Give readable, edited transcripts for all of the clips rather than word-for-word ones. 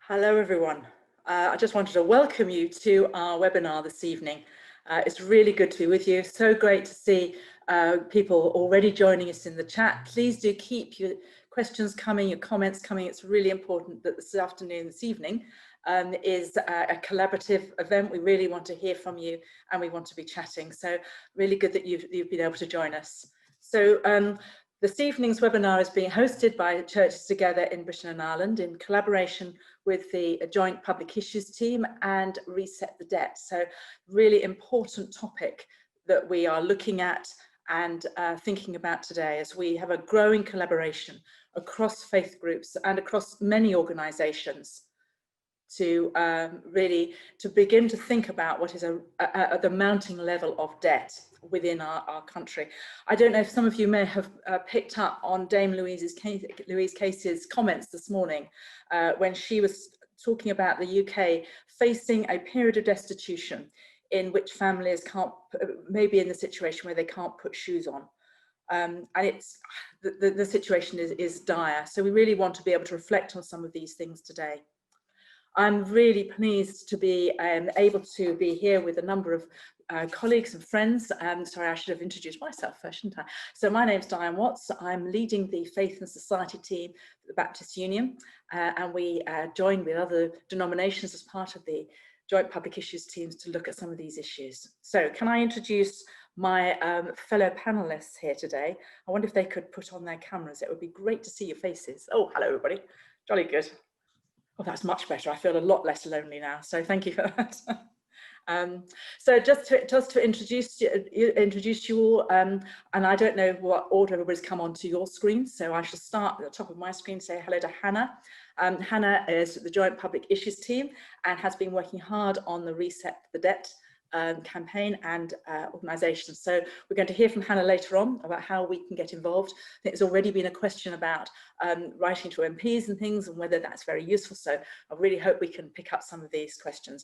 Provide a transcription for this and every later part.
Hello everyone. I just wanted to welcome you to our webinar this evening. It's really good to be with you. So great to see people already joining us in the chat. Please do keep your questions coming, your comments coming. It's really important that this afternoon, this evening, is a collaborative event. We really want to hear from you and we want to be chatting. So really good that you've been able to join us. So this evening's webinar is being hosted by Churches Together in Britain and Ireland in collaboration with the Joint Public Issues team and Reset the Debt. So really important topic that we are looking at and thinking about today, as we have a growing collaboration across faith groups and across many organisations to really begin to think about what is the mounting level of debt within our country. I don't know if some of you may have picked up on Dame Louise Casey's comments this morning when she was talking about the UK facing a period of destitution in which families can't, maybe in the situation where they can't put shoes on. And it's the situation is dire. So we really want to be able to reflect on some of these things today. I'm really pleased to be able to be here with a number of colleagues and friends. Sorry, I should have introduced myself first, shouldn't I? So my name's Diane Watts. I'm leading the Faith and Society team at the Baptist Union, and we join with other denominations as part of the Joint Public Issues teams to look at some of these issues. So can I introduce my fellow panelists here today? I wonder if they could put on their cameras. It would be great to see your faces. Oh, hello everybody. Jolly good. Oh, that's much better. I feel a lot less lonely now. So thank you for that. So just to introduce you all, and I don't know what order everybody's come onto your screen, so I shall start at the top of my screen, say hello to Hannah. Hannah is the Joint Public Issues team and has been working hard on the Reset the Debt campaign and organisation. So we're going to hear from Hannah later on about how we can get involved. I think there's already been a question about writing to MPs and things and whether that's very useful. So I really hope we can pick up some of these questions.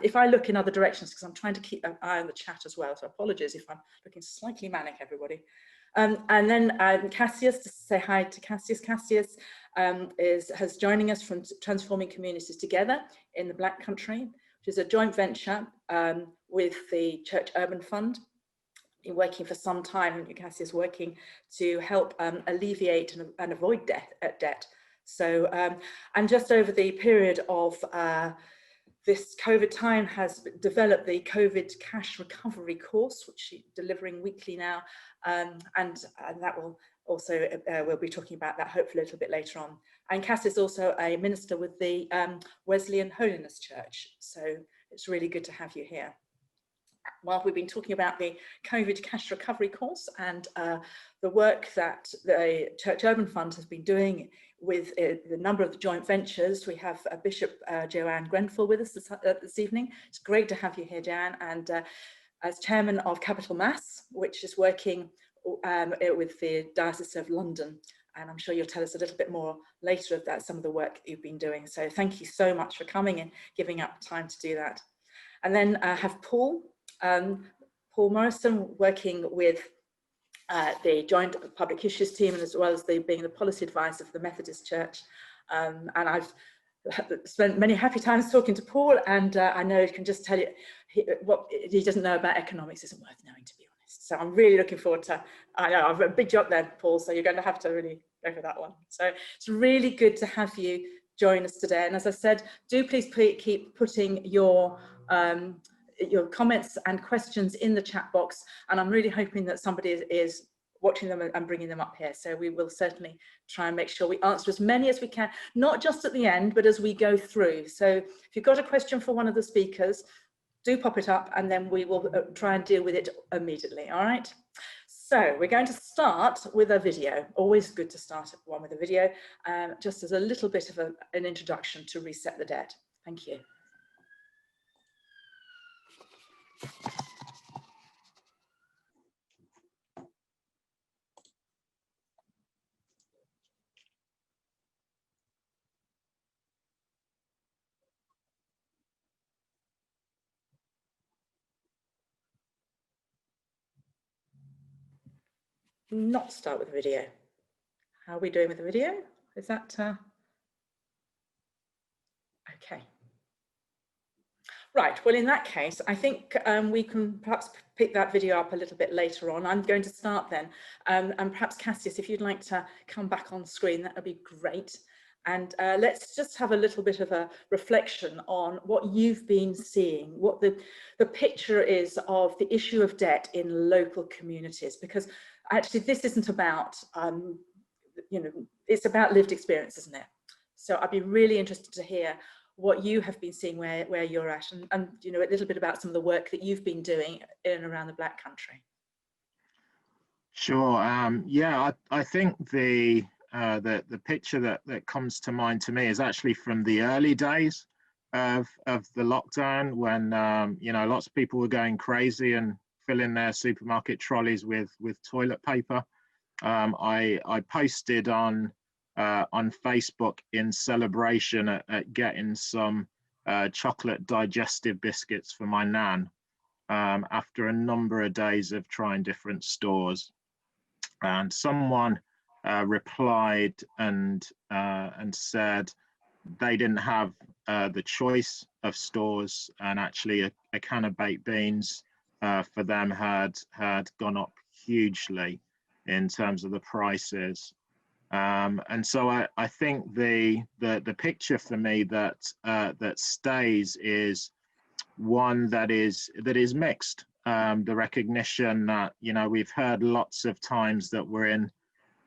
If I look in other directions, because I'm trying to keep an eye on the chat as well, so apologies if I'm looking slightly manic, everybody. And then Cassius, to say hi to Cassius. Cassius has joining us from Transforming Communities Together in the Black Country, which is a joint venture with the Church Urban Fund. Been working for some time, and Cassius is working to help alleviate and avoid debt. So, and just over the period of this COVID time, has developed the COVID cash recovery course, which she's delivering weekly now, and that will also, we'll be talking about that hopefully a little bit later on. And Cass is also a minister with the Wesleyan Holiness Church, so it's really good to have you here. Well, we've been talking about the COVID cash recovery course and the work that the Church Urban Fund has been doing with the number of the joint ventures. We have Bishop Joanne Grenfell with us this evening. It's great to have you here, Joanne, and as chairman of Capital Mass, which is working with the Diocese of London. And I'm sure you'll tell us a little bit more later of that, some of the work you've been doing. So thank you so much for coming and giving up time to do that. And then I have Paul Morrison, working with the Joint Public Issues team, and as well as being the policy advisor for the Methodist Church. And I've spent many happy times talking to Paul, and I know he can just tell you what he doesn't know about economics isn't worth knowing, to be honest. So I'm really looking forward to, I know I've got a big job there, Paul, so you're going to have to really go for that one. So it's really good to have you join us today. And as I said, do please keep putting your comments and questions in the chat box, and I'm really hoping that somebody is watching them and bringing them up here. So we will certainly try and make sure we answer as many as we can, not just at the end, but as we go through. So if you've got a question for one of the speakers, do pop it up and then we will try and deal with it immediately, all right? So we're going to start with a video. Always good to start one with a video, just as a little bit of an introduction to Reset the Debt. Thank you. Not start with the video. How are we doing with the video? Is that I Okay. Right, well, in that case, I think we can perhaps pick that video up a little bit later on. I'm going to start then. And perhaps, Cassius, if you'd like to come back on screen, that would be great. And let's just have a little bit of a reflection on what you've been seeing, what the picture is of the issue of debt in local communities. Because actually, this isn't about, it's about lived experience, isn't it? So I'd be really interested to hear what you have been seeing where you're at, and a little bit about some of the work that you've been doing in and around the Black Country. Sure. Yeah, I think the picture that comes to mind to me is actually from the early days of the lockdown, when lots of people were going crazy and filling their supermarket trolleys with toilet paper. I posted on Facebook in celebration at getting some chocolate digestive biscuits for my nan after a number of days of trying different stores. And someone replied and said they didn't have the choice of stores, and actually a can of baked beans for them had gone up hugely in terms of the prices. And so I think the picture for me that stays is one that is mixed. The recognition that we've heard lots of times that we're in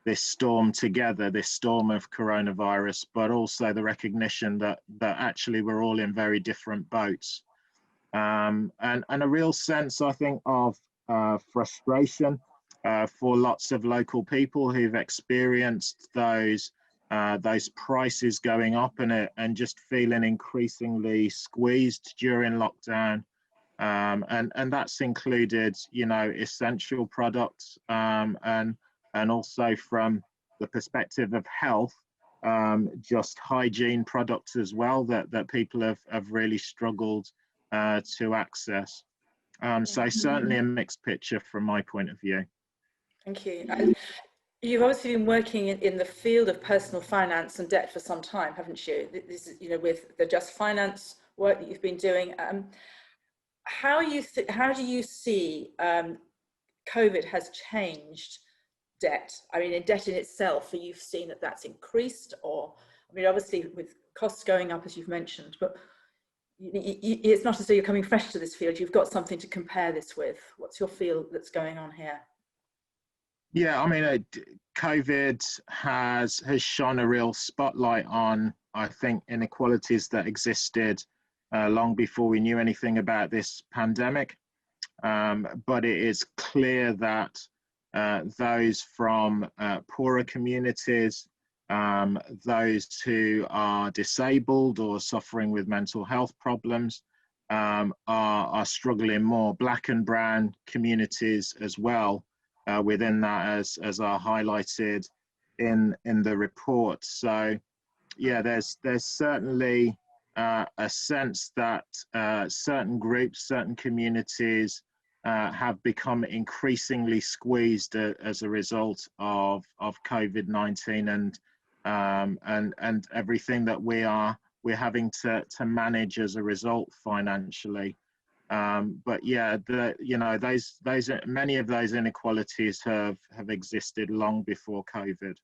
this storm together, this storm of coronavirus, but also the recognition that actually we're all in very different boats, and a real sense, I think, of frustration for lots of local people who've experienced those prices going up and just feeling increasingly squeezed during lockdown. And that's included, essential products, and also from the perspective of health, just hygiene products as well that people have really struggled to access. So certainly a mixed picture from my point of view. Thank you. And you've obviously been working in the field of personal finance and debt for some time, haven't you? This is, with the Just Finance work that you've been doing. How do you see COVID has changed debt? I mean, in debt in itself, you've seen that that's increased, or, I mean, obviously with costs going up, as you've mentioned, but it's not as though you're coming fresh to this field. You've got something to compare this with. What's your feel that's going on here? Yeah, I mean, COVID has shone a real spotlight on, I think, inequalities that existed long before we knew anything about this pandemic. But it is clear that those from poorer communities, those who are disabled or suffering with mental health problems, are struggling more. Black and brown communities as well within that, as are highlighted in the report. So yeah, there's certainly a sense that certain groups, certain communities have become increasingly squeezed as a result of COVID-19 and everything that we're having to manage as a result financially. But yeah, those many of those inequalities have existed long before COVID.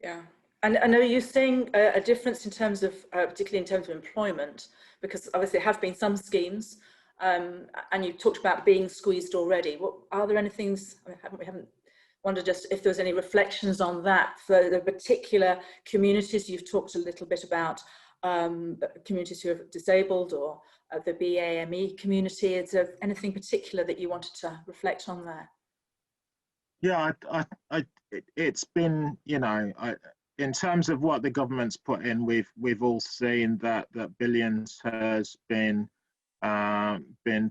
Yeah. And I know you're seeing a difference in terms of, particularly in terms of employment, because obviously there have been some schemes, and you talked about being squeezed already. What are there any things? I mean, we haven't wondered just if there was any reflections on that for the particular communities. You've talked a little bit about communities who are disabled, or the BAME community. Is there anything particular that you wanted to reflect on there? Yeah, it's been, in terms of what the government's put in, we've all seen that billions has been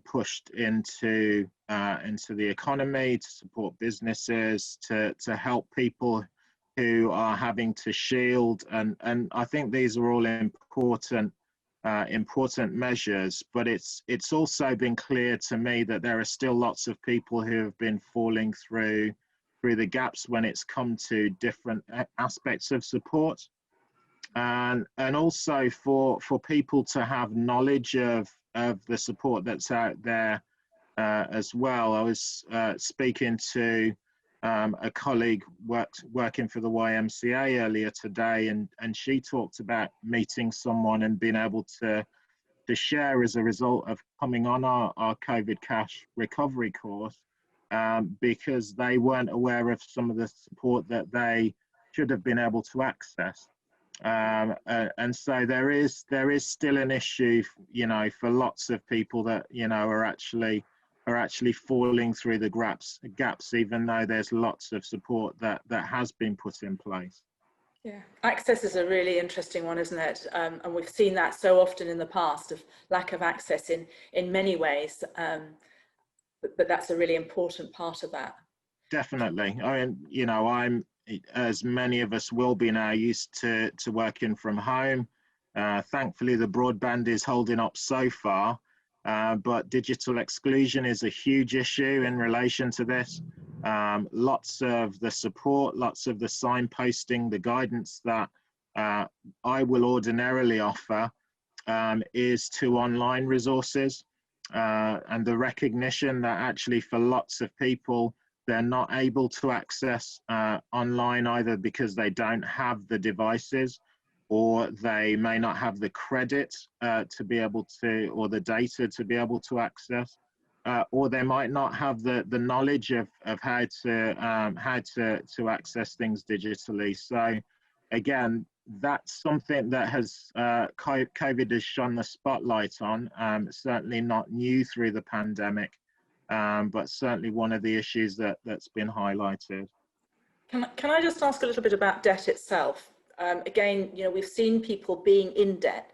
pushed into the economy to support businesses, to help people who are having to shield, and I think these are all important measures. But it's also been clear to me that there are still lots of people who have been falling through the gaps when it's come to different aspects of support. and also for people to have knowledge of the support that's out there as well. I was speaking to a colleague working for the YMCA earlier today, and she talked about meeting someone and being able to share as a result of coming on our COVID cash recovery course, because they weren't aware of some of the support that they should have been able to access. And so there is still an issue, you know, for lots of people that, you know, are actually falling through the gaps, even though there's lots of support that has been put in place. Yeah, access is a really interesting one, isn't it? And we've seen that so often in the past, of lack of access in many ways, but that's a really important part of that. Definitely. I mean, you know, I'm, as many of us will be now, used to working from home. Thankfully, the broadband is holding up so far, but digital exclusion is a huge issue in relation to this. Lots of the support, lots of the signposting, the guidance that I will ordinarily offer is to online resources, and the recognition that actually for lots of people, they're not able to access online, either because they don't have the devices, or they may not have the credit to be able to, or the data to be able to access, or they might not have the knowledge of how to access things digitally. So again, that's something that has COVID has shone the spotlight on. Certainly not new through the pandemic, but certainly one of the issues that's been highlighted. Can I just ask a little bit about debt itself? Again, you know, we've seen people being in debt.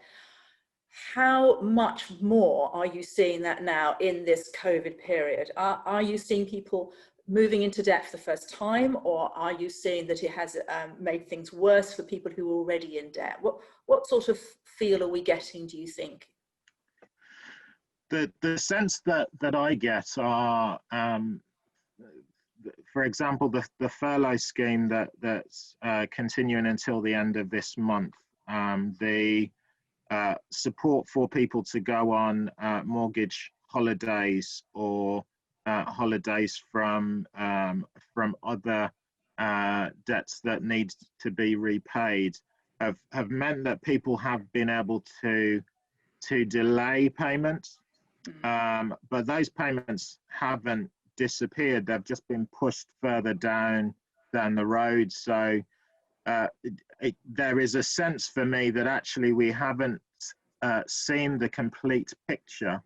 How much more are you seeing that now in this COVID period? Are you seeing people moving into debt for the first time, or are you seeing that it has made things worse for people who are already in debt? What sort of feel are we getting, do you think? The sense that I get are, for example, the furlough scheme that's continuing until the end of this month. The support for people to go on mortgage holidays, or holidays from other debts that need to be repaid, have meant that people have been able to delay payments, but those payments haven't disappeared. They've just been pushed further down the road. So there is a sense for me that actually we haven't seen the complete picture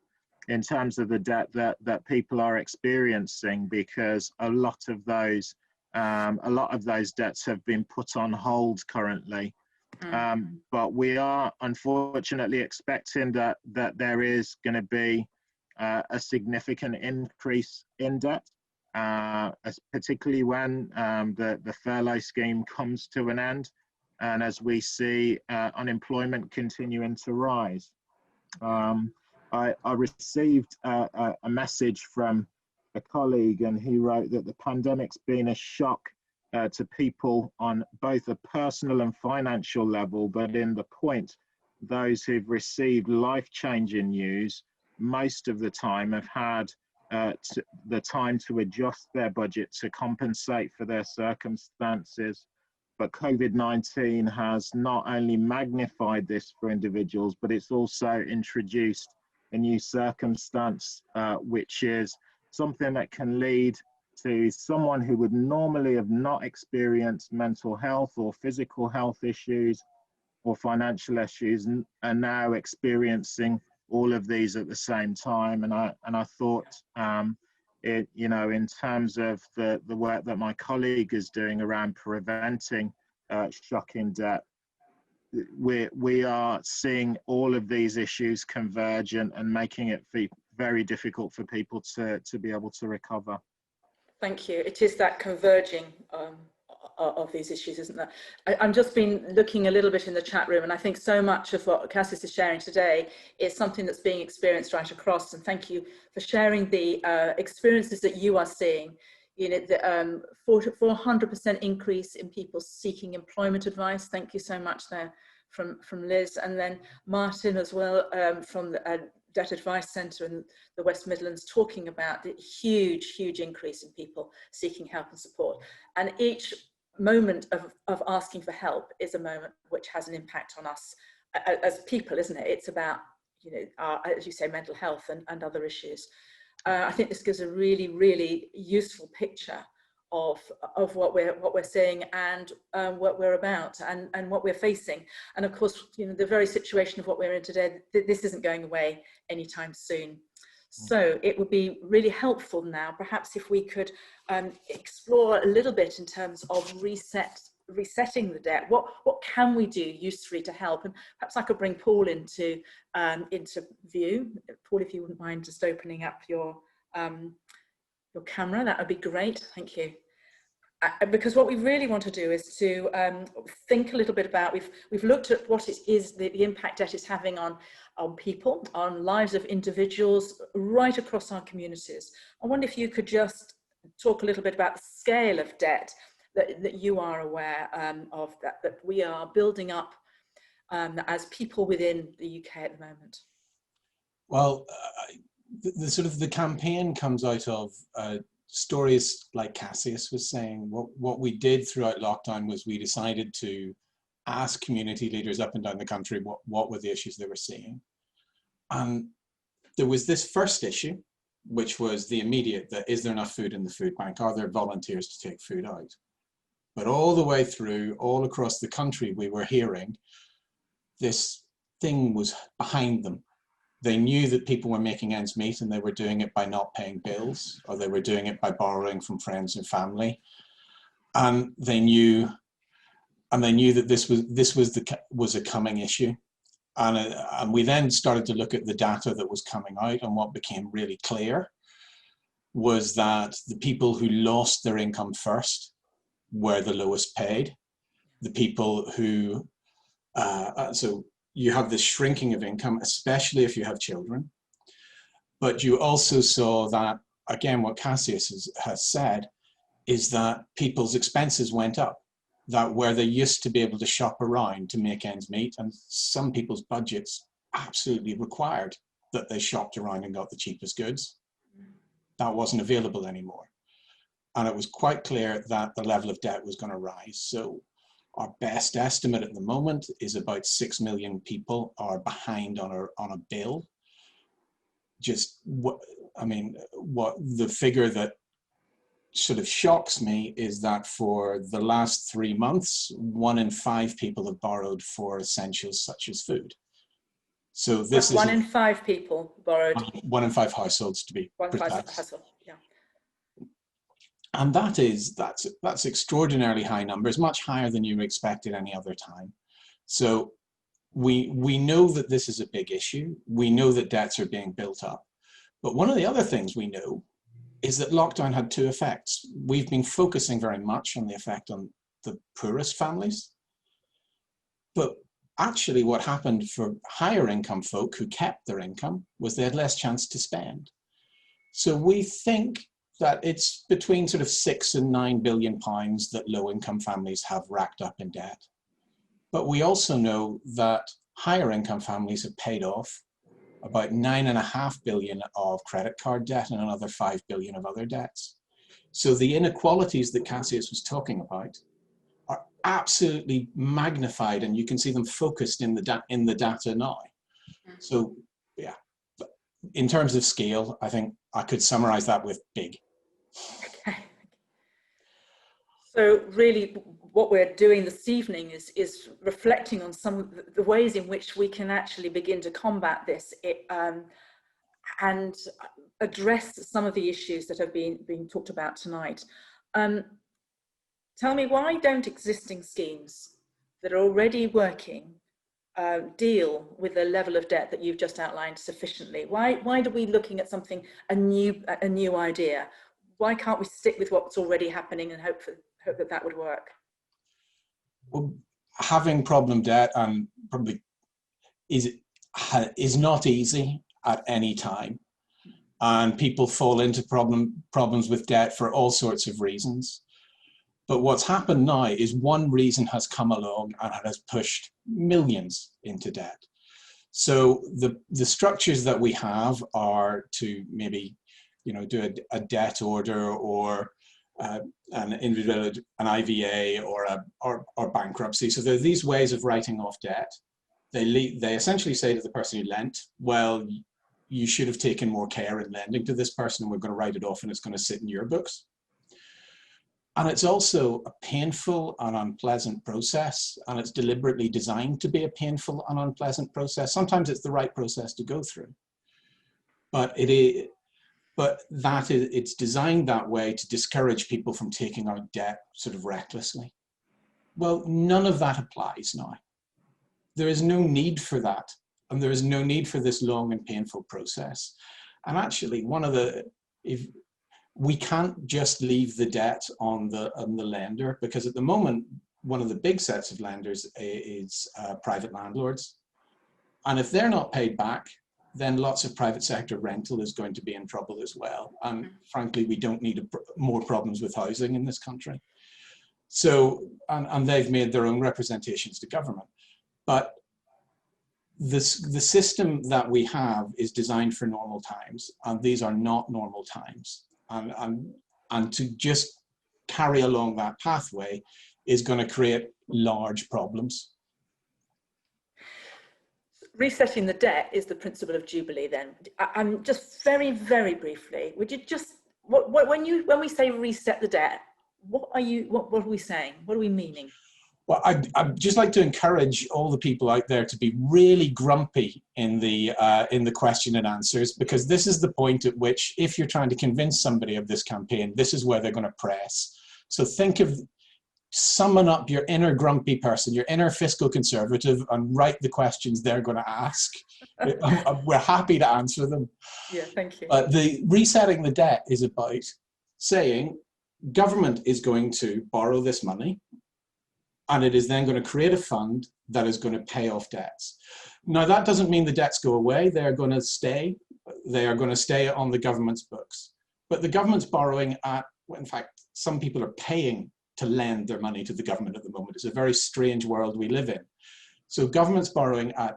in terms of the debt that people are experiencing, because a lot of those debts have been put on hold currently. But we are unfortunately expecting that there is going to be a significant increase in debt, particularly when the furlough scheme comes to an end, and as we see unemployment continuing to rise. I received a message from a colleague, and he wrote that the pandemic's been a shock to people on both a personal and financial level, but in the point, those who've received life-changing news most of the time have had the time to adjust their budget to compensate for their circumstances. But COVID-19 has not only magnified this for individuals, but it's also introduced a new circumstance, which is something that can lead to someone who would normally have not experienced mental health or physical health issues or financial issues, and are now experiencing all of these at the same time. And I thought, you know, in terms of the work that my colleague is doing around preventing shocking debt, we are seeing all of these issues converge and making it very difficult for people to be able to recover. Thank you. It is that converging of these issues, isn't there? I've just been looking a little bit in the chat room, and I think so much of what Cassis is sharing today is something that's being experienced right across. And thank you for sharing the experiences that you are seeing. You know, the 400% increase in people seeking employment advice. Thank you so much there from Liz, and then Martin as well, from the Debt Advice Centre in the West Midlands, talking about the huge increase in people seeking help and support. And each moment of asking for help is a moment which has an impact on us as people, isn't it? It's about, you know, our, as you say, mental health and other issues. I think this gives a really useful picture of what we're seeing and what we're about and what we're facing. And of course, you know, the very situation of what we're in today, this isn't going away anytime soon. So it would be really helpful now, perhaps, if we could explore a little bit in terms of resetting the debt. What can we do usefully to help? And perhaps I could bring Paul into view. Paul, if you wouldn't mind just opening up your camera, that would be great. Thank you. Because what we really want to do is to think a little bit about, we've looked at what it is, the impact debt is having on people, on lives of individuals right across our communities. I wonder if you could just talk a little bit about the scale of debt that you are aware of, that we are building up as people within the UK at the moment. Well, the sort of the campaign comes out of stories like Cassius was saying. What we did throughout lockdown was we decided to ask community leaders up and down the country what were the issues they were seeing. And there was this first issue, which was the immediate, that is there enough food in the food bank? Are there volunteers to take food out? But all the way through, all across the country, we were hearing this thing was behind them. They knew that people were making ends meet, and they were doing it by not paying bills, or they were doing it by borrowing from friends and family. And they knew that this was a coming issue. And we then started to look at the data that was coming out, and what became really clear was that the people who lost their income first were the lowest paid. The people who, so you have this shrinking of income, especially if you have children. But you also saw that, again, what Cassius has said, is that people's expenses went up. That where they used to be able to shop around to make ends meet, and some people's budgets absolutely required that they shopped around and got the cheapest goods, that wasn't available anymore. And it was quite clear that the level of debt was going to rise. So our best estimate at the moment is about 6 million people are behind on a bill. Just what the figure that sort of shocks me is that for the last 3 months, 1 in 5 people have borrowed for essentials such as food. So this is 1 in 5 people borrowed. 1 in 5 households, to be precise. 1 in 5 households, yeah. And that's extraordinarily high numbers, much higher than you expected any other time. So we know that this is a big issue. We know that debts are being built up. But one of the other things we know is that lockdown had 2 effects. We've been focusing very much on the effect on the poorest families. But actually what happened for higher income folk who kept their income was they had less chance to spend. So we think that it's between sort of 6 and 9 billion pounds that low income families have racked up in debt. But we also know that higher income families have paid off about 9.5 billion of credit card debt and another 5 billion of other debts. So the inequalities that Cassius was talking about are absolutely magnified, and you can see them focused in the data now. So yeah, in terms of scale, I think I could summarize that with big. Okay. So really what we're doing this evening is reflecting on some of the ways in which we can actually begin to combat this and address some of the issues that have been talked about tonight. Tell me, why don't existing schemes that are already working deal with the level of debt that you've just outlined sufficiently? Why are we looking at something, a new idea? Why can't we stick with what's already happening and hope that would work? Well, having problem debt probably is not easy at any time, and people fall into problems with debt for all sorts of reasons. But what's happened now is one reason has come along and it has pushed millions into debt. So the structures that we have are to maybe, you know, do a debt order or an individual, an IVA or bankruptcy. So there are these ways of writing off debt. They essentially say to the person who lent, well, you should have taken more care in lending to this person, and we're going to write it off and it's going to sit in your books. And it's also a painful and unpleasant process, and it's deliberately designed to be a painful and unpleasant process. Sometimes it's the right process to go through, but it's designed that way to discourage people from taking out debt sort of recklessly. Well, none of that applies now. There is no need for that, and there is no need for this long and painful process. And actually, we can't just leave the debt on the lender, because at the moment, one of the big sets of lenders is private landlords. And if they're not paid back, then lots of private sector rental is going to be in trouble as well. And frankly, we don't need more problems with housing in this country. So, and they've made their own representations to government. But the system that we have is designed for normal times, and these are not normal times. And to just carry along that pathway is going to create large problems. Resetting the debt is the principle of Jubilee then. I'm just very, very briefly, would you just, when we say reset the debt, what are we saying? What are we meaning? Well, I'd just like to encourage all the people out there to be really grumpy in the question and answers, because this is the point at which, if you're trying to convince somebody of this campaign, this is where they're going to press. So summon up your inner grumpy person, your inner fiscal conservative, and write the questions they're going to ask. We're happy to answer them. Yeah, thank you. But the resetting the debt is about saying government is going to borrow this money, and it is then going to create a fund that is going to pay off debts. Now, that doesn't mean the debts go away. They are going to stay. They are going to stay on the government's books. But the government's borrowing at, well, in fact, some people are paying to lend their money to the government at the moment. It's a very strange world we live in. So government's borrowing at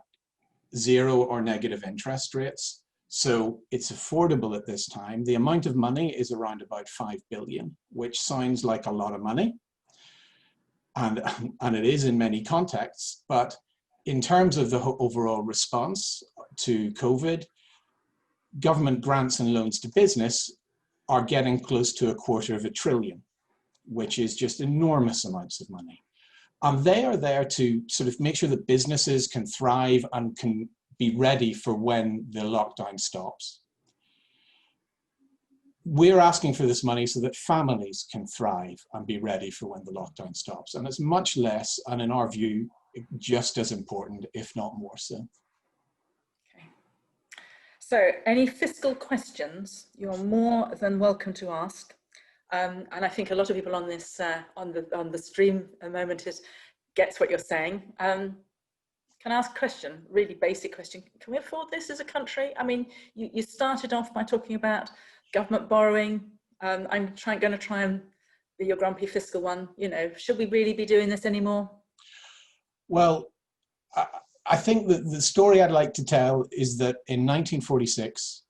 0 or negative interest rates. So it's affordable at this time. The amount of money is around about 5 billion, which sounds like a lot of money. And it is in many contexts, but in terms of the overall response to COVID, government grants and loans to business are getting close to $250 billion, which is just enormous amounts of money. And they are there to sort of make sure that businesses can thrive and can be ready for when the lockdown stops. We're asking for this money so that families can thrive and be ready for when the lockdown stops. And it's much less, and in our view, just as important, if not more so. Okay. So any fiscal questions, you're more than welcome to ask. And I think a lot of people on this, on the stream a moment gets what you're saying. Can I ask a question, really basic question? Can we afford this as a country? I mean, you started off by talking about government borrowing. I'm going to try and be your grumpy fiscal one. You know, should we really be doing this anymore? Well, I think that the story I'd like to tell is that in 1946,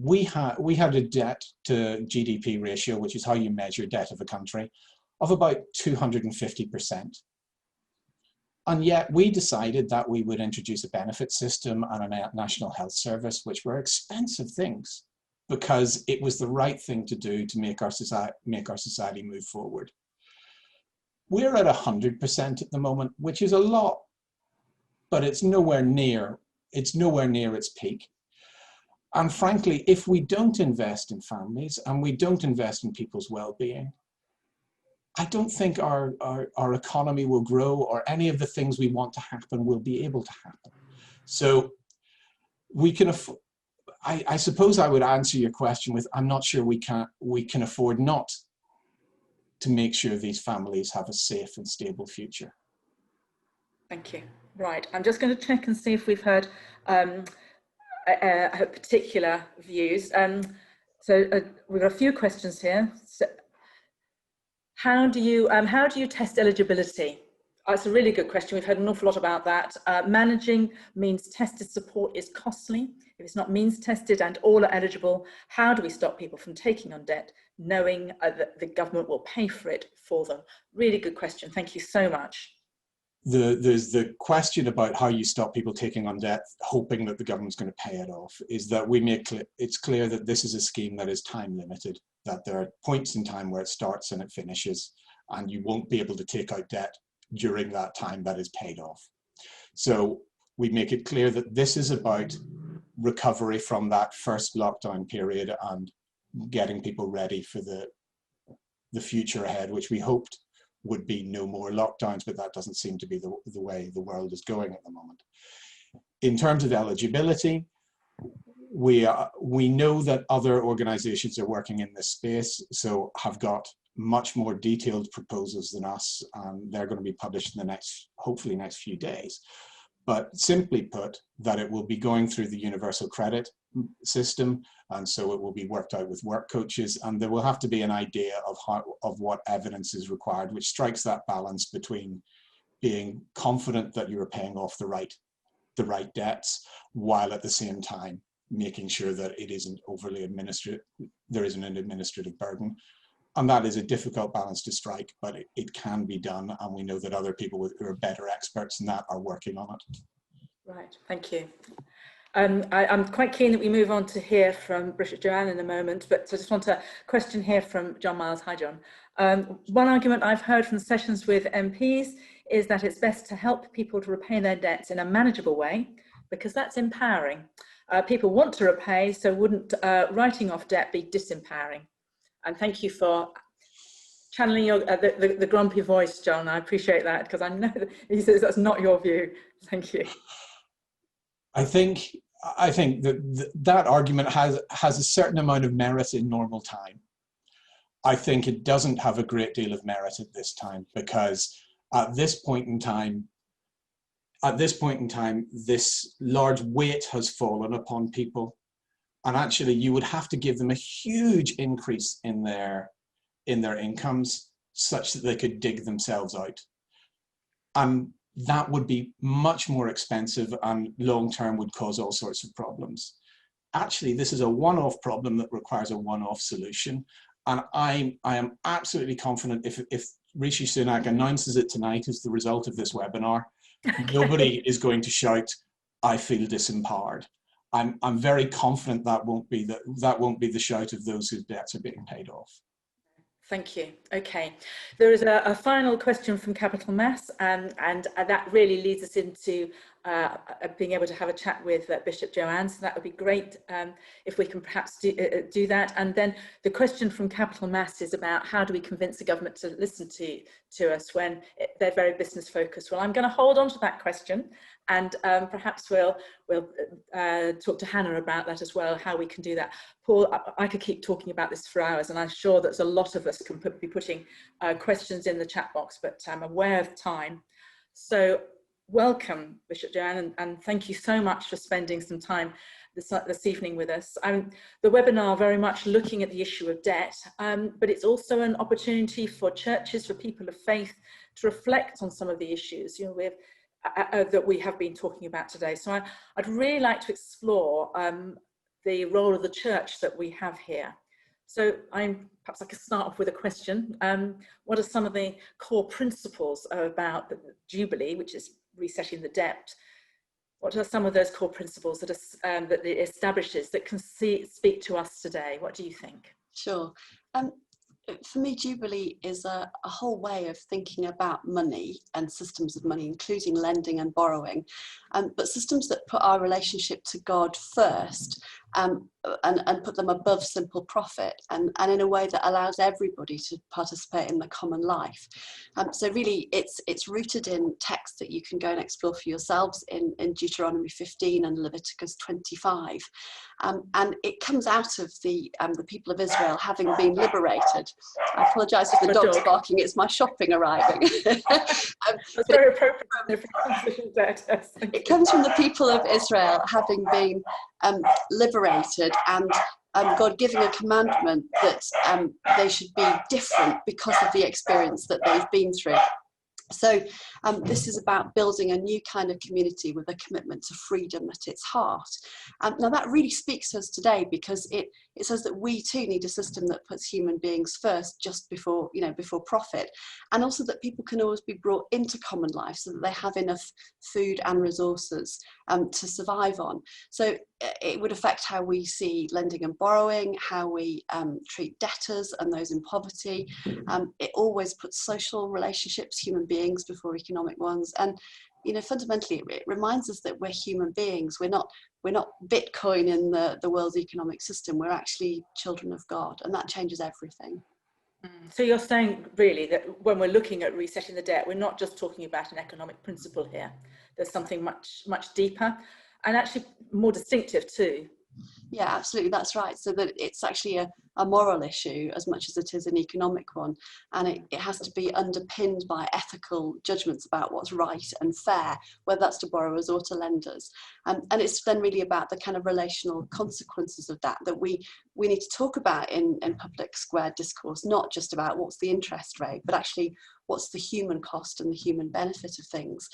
we had a debt to GDP ratio, which is how you measure debt of a country, of about 250%. And yet we decided that we would introduce a benefit system and a national health service, which were expensive things, because it was the right thing to do to make our society move forward. We're at 100% at the moment, which is a lot, but it's nowhere near its peak. And frankly, if we don't invest in families and we don't invest in people's well-being, I don't think our economy will grow, or any of the things we want to happen will be able to happen. So we can I suppose I would answer your question with, I'm not sure we can afford not to make sure these families have a safe and stable future. Thank you. Right, I'm just going to check and see if we've heard particular views. So we've got a few questions here. So, How do you test eligibility? It's a really good question. We've heard an awful lot about that. Managing means tested support is costly. If it's not means tested and all are eligible, how do we stop people from taking on debt, knowing that the government will pay for it for them? Really good question. Thank you so much. There's the question about how you stop people taking on debt, hoping that the government's going to pay it off, is that we make it's clear that this is a scheme that is time limited, that there are points in time where it starts and it finishes, and you won't be able to take out debt during that time that is paid off. So we make it clear that this is about recovery from that first lockdown period and getting people ready for the future ahead, which we hoped would be no more lockdowns, but that doesn't seem to be the way the world is going at the moment. In terms of eligibility, we know that other organizations are working in this space, so have got much more detailed proposals than us, and they're going to be published in the hopefully next few days. But simply put, that it will be going through the universal credit system, and so it will be worked out with work coaches, and there will have to be an idea of what evidence is required, which strikes that balance between being confident that you're paying off the right debts, while at the same time making sure that it isn't overly there isn't an administrative burden. And that is a difficult balance to strike, but it can be done. And we know that other people who are better experts than that are working on it. Right, thank you. I'm quite keen that we move on to hear from Bishop Joanne in a moment, but I just want a question here from John Miles. Hi, John. One argument I've heard from sessions with MPs is that it's best to help people to repay their debts in a manageable way, because that's empowering. People want to repay, so wouldn't writing off debt be disempowering? And thank you for channeling your the grumpy voice, John. I appreciate that, because I know that he says that's not your view. Thank you. I think that argument has a certain amount of merit in normal time. I think it doesn't have a great deal of merit at this time, because at this point in time, this large weight has fallen upon people. And actually, you would have to give them a huge increase in their incomes such that they could dig themselves out. And that would be much more expensive and long-term would cause all sorts of problems. Actually, this is a one-off problem that requires a one-off solution. And I am absolutely confident if Rishi Sunak announces it tonight as the result of this webinar, nobody is going to shout, "I feel disempowered." I'm very confident that won't be the shout of those whose debts are being paid off. Thank you. Okay, there is a final question from Capital Mass, and that really leads us into being able to have a chat with Bishop Joanne. So that would be great if we can perhaps do that. And then the question from Capital Mass is about how do we convince the government to listen to us when they're very business focused. Well, I'm going to hold on to that question, and perhaps we'll talk to Hannah about that as well, how we can do that. Paul, I could keep talking about this for hours, and I'm sure that a lot of us can be putting questions in the chat box, but I'm aware of time. So welcome, Bishop Joanne, and thank you so much for spending some time this evening with us. The webinar very much looking at the issue of debt, but it's also an opportunity for churches, for people of faith, to reflect on some of the issues that we have been talking about today. So I'd really like to explore the role of the church that we have here. So perhaps I could start off with a question. What are some of the core principles about the Jubilee, which is resetting the debt? What are some of those core principles that it establishes that can speak to us today? What do you think? Sure. For me, Jubilee is a whole way of thinking about money and systems of money, including lending and borrowing, but systems that put our relationship to God first, and put them above simple profit, and in a way that allows everybody to participate in the common life. So really, it's rooted in texts that you can go and explore for yourselves in Deuteronomy 15 and Leviticus 25. And it comes out of the people of Israel having been liberated. I apologise for the dogs barking, it's my shopping arriving. That's very appropriate. It comes from the people of Israel having been liberated and God giving a commandment that they should be different because of the experience that they've been through. So this is about building a new kind of community with a commitment to freedom at its heart. Now that really speaks to us today, because it says that we too need a system that puts human beings first, just before, before profit, and also that people can always be brought into common life so that they have enough food and resources to survive on. So it would affect how we see lending and borrowing, how we treat debtors and those in poverty. It always puts social relationships, human beings, before economic ones. And fundamentally, it reminds us that we're human beings. We're not Bitcoin in the world's economic system. We're actually children of God, and that changes everything. So you're saying really that when we're looking at resetting the debt, we're not just talking about an economic principle here. There's something much, much deeper and actually more distinctive too. Yeah, absolutely, that's right. So that it's actually a moral issue as much as it is an economic one, and it has to be underpinned by ethical judgments about what's right and fair, whether that's to borrowers or to lenders. And it's then really about the kind of relational consequences of that we need to talk about in public square discourse, not just about what's the interest rate, but actually what's the human cost and the human benefit of things.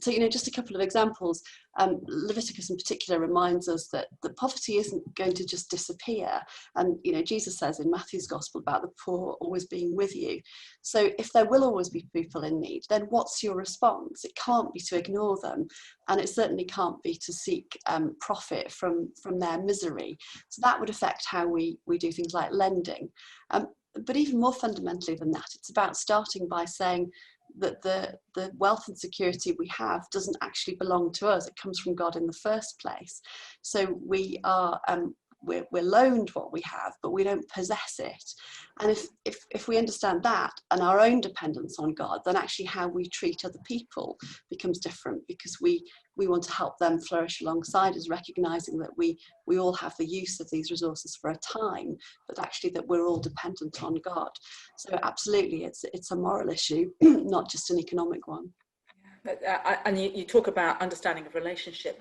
So just a couple of examples. Leviticus in particular reminds us that poverty isn't going to just disappear. And Jesus says in Matthew's gospel about the poor always being with you. So if there will always be people in need, then what's your response? It can't be to ignore them, and it certainly can't be to seek profit from their misery. So that would affect how we do things like lending. But even more fundamentally than that, it's about starting by saying that the wealth and security we have doesn't actually belong to us. It comes from God in the first place. So we are we're loaned what we have, but we don't possess it. And if we understand that and our own dependence on God, then actually how we treat other people becomes different, because we want to help them flourish alongside us, recognizing that we all have the use of these resources for a time, but actually that we're all dependent on God. So absolutely, it's a moral issue, not just an economic one. And you talk about understanding of relationship.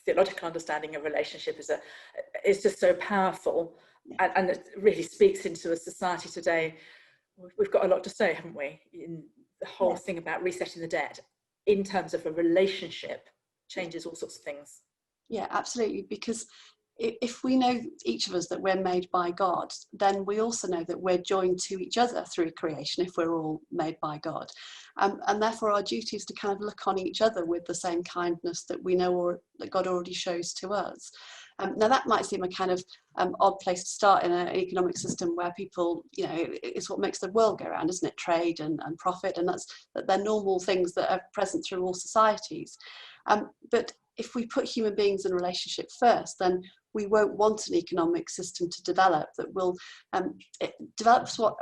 Theological understanding of relationship is just so powerful, and it really speaks into a society today. We've got a lot to say, haven't we, in the whole thing about resetting the debt in terms of a relationship changes all sorts of things. Yeah, absolutely, because if we know, each of us, that we're made by God, then we also know that we're joined to each other through creation, if we're all made by God. And therefore our duty is to kind of look on each other with the same kindness that we know or that God already shows to us. Now that might seem a kind of odd place to start in an economic system where people, it's what makes the world go around, isn't it? Trade and profit, and they're normal things that are present through all societies. But if we put human beings in a relationship first, then we won't want an economic system to develop that will it develops what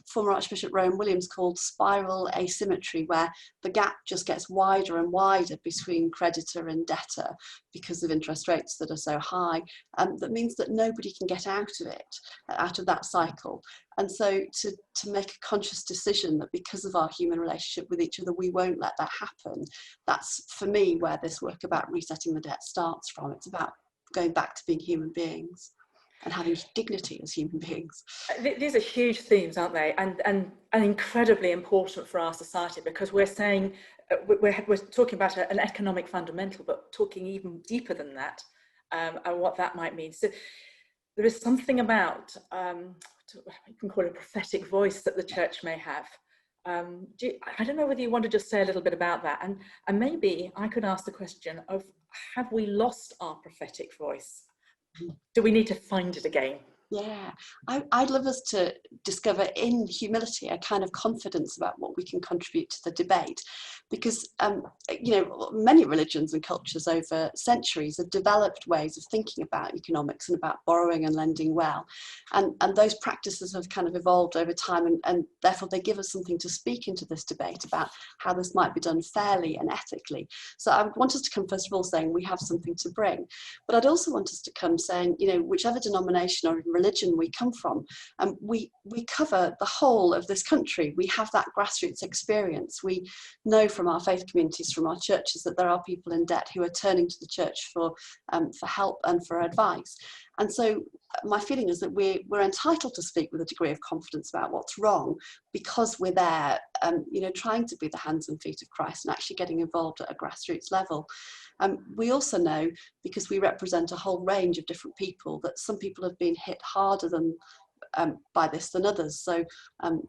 former Archbishop Rowan Williams called spiral asymmetry, where the gap just gets wider and wider between creditor and debtor because of interest rates that are so high. That means that nobody can get out of that cycle. And so to make a conscious decision that because of our human relationship with each other, we won't let that happen. That's, for me, where this work about resetting the debt starts from. It's about going back to being human beings and having dignity as human beings. These are huge themes, aren't they? And incredibly important for our society, because we're saying, we're talking about an economic fundamental, but talking even deeper than that, and what that might mean. So there is something about, you can call it a prophetic voice that the church may have. I don't know whether you want to just say a little bit about that, and maybe I could ask the question of, have we lost our prophetic voice? Do we need to find it again? Yeah, I'd love us to discover in humility a kind of confidence about what we can contribute to the debate, because many religions and cultures over centuries have developed ways of thinking about economics and about borrowing and lending well, and those practices have kind of evolved over time, and therefore they give us something to speak into this debate about how this might be done fairly and ethically. So I want us to come first of all saying we have something to bring, but I'd also want us to come saying, whichever denomination or religion we come from. We cover the whole of this country. We have that grassroots experience. We know from our faith communities, from our churches, that there are people in debt who are turning to the church for help and for advice. And so my feeling is that we're entitled to speak with a degree of confidence about what's wrong, because we're there, trying to be the hands and feet of Christ and actually getting involved at a grassroots level. We also know, because we represent a whole range of different people, that some people have been hit harder by this than others. So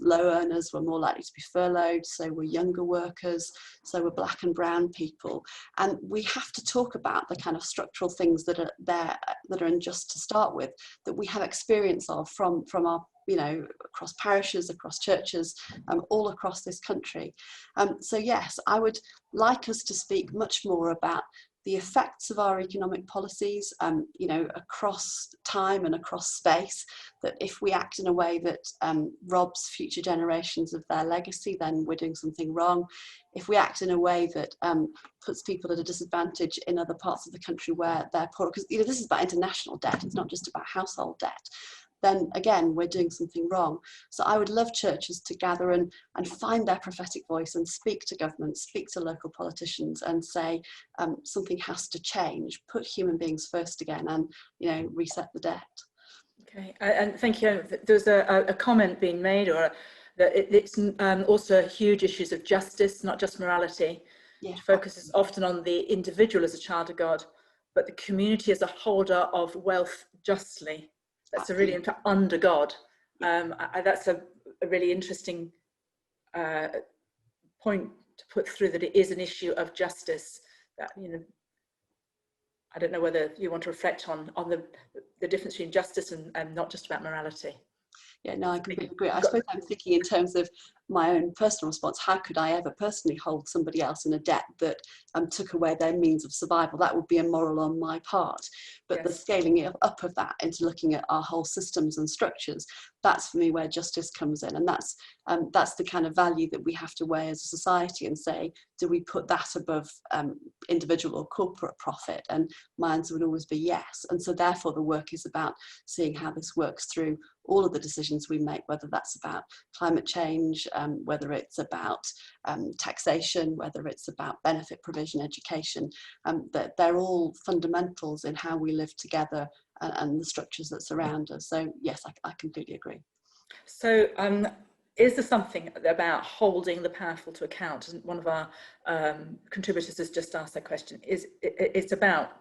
low earners were more likely to be furloughed, so were younger workers, so were black and brown people. And we have to talk about the kind of structural things that are there, that are unjust to start with, that we have experience of from our, across parishes, across churches, all across this country. So yes, I would like us to speak much more about the effects of our economic policies, across time and across space, that if we act in a way that robs future generations of their legacy, then we're doing something wrong. If we act in a way that puts people at a disadvantage in other parts of the country where they're poor, because this is about international debt, it's not just about household debt, then again, we're doing something wrong. So I would love churches to gather and find their prophetic voice and speak to governments, speak to local politicians and say something has to change, put human beings first again and, reset the debt. Okay, and thank you. There's a comment being made, or that it's also huge issues of justice, not just morality. Yeah. It focuses often on the individual as a child of God, but the community as a holder of wealth justly. That's a really under God. That's a really interesting point to put through, that it is an issue of justice. That, I don't know whether you want to reflect on the difference between justice and not just about morality. Yeah, no, I completely agree. I suppose I'm thinking in terms of my own personal response. How could I ever personally hold somebody else in a debt that took away their means of survival? That would be immoral on my part. But yes, the scaling it up of that into looking at our whole systems and structures, that's for me where justice comes in. And that's the kind of value that we have to weigh as a society and say, do we put that above individual or corporate profit? And my answer would always be yes. And so therefore the work is about seeing how this works through all of the decisions we make, whether that's about climate change, whether it's about taxation, whether it's about benefit provision, education, that they're all fundamentals in how we live together and the structures that surround us. So yes, I completely agree. So is there something about holding the powerful to account? And one of our contributors has just asked that question. It's about